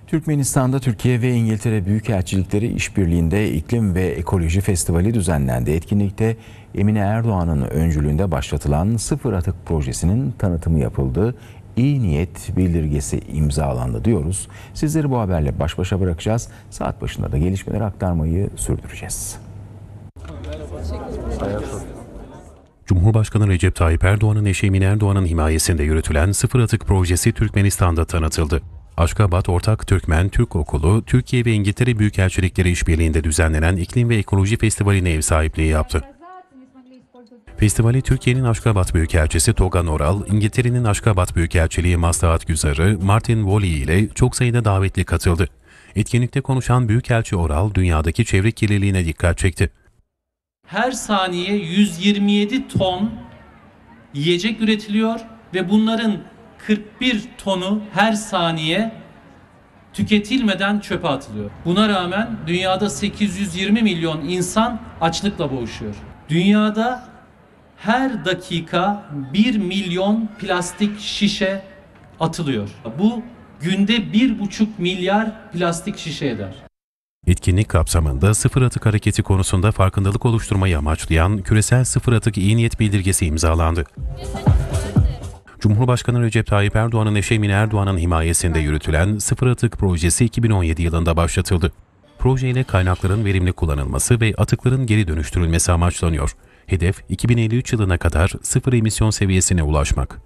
Türkmenistan'da Türkiye ve İngiltere Büyükelçilikleri işbirliğinde İklim ve Ekoloji Festivali düzenlendi. Etkinlikte Emine Erdoğan'ın öncülüğünde başlatılan Sıfır Atık Projesi'nin tanıtımı yapıldı. İyi niyet bildirgesi imzalandı diyoruz. Sizleri bu haberle baş başa bırakacağız. Saat başında da gelişmeleri aktarmayı sürdüreceğiz. Cumhurbaşkanı Recep Tayyip Erdoğan'ın eşi Emine Erdoğan'ın himayesinde yürütülen Sıfır Atık Projesi Türkmenistan'da tanıtıldı. Aşgabat Ortak Türkmen Türk Okulu, Türkiye ve İngiltere Büyükelçilikleri işbirliğinde düzenlenen İklim ve Ekoloji Festivali'ne ev sahipliği yaptı. Festivali Türkiye'nin Aşgabat Büyükelçisi Togan Oral, İngiltere'nin Aşgabat Büyükelçiliği Maslahat Güzarı Martin Woolley ile çok sayıda davetli katıldı. Etkinlikte konuşan Büyükelçi Oral, dünyadaki çevre kirliliğine dikkat çekti. Her saniye 127 ton yiyecek üretiliyor ve bunların 41 tonu her saniye tüketilmeden çöpe atılıyor. Buna rağmen dünyada 820 milyon insan açlıkla boğuşuyor. Dünyada her dakika 1 milyon plastik şişe atılıyor. Bu günde 1,5 milyar plastik şişe eder. Etkinlik kapsamında Sıfır Atık Hareketi konusunda farkındalık oluşturmayı amaçlayan Küresel Sıfır Atık İyi Niyet Bildirgesi imzalandı. Cumhurbaşkanı Recep Tayyip Erdoğan'ın eşi Emine Erdoğan'ın himayesinde yürütülen Sıfır Atık Projesi 2017 yılında başlatıldı. Projeyle kaynakların verimli kullanılması ve atıkların geri dönüştürülmesi amaçlanıyor. Hedef 2053 yılına kadar sıfır emisyon seviyesine ulaşmak.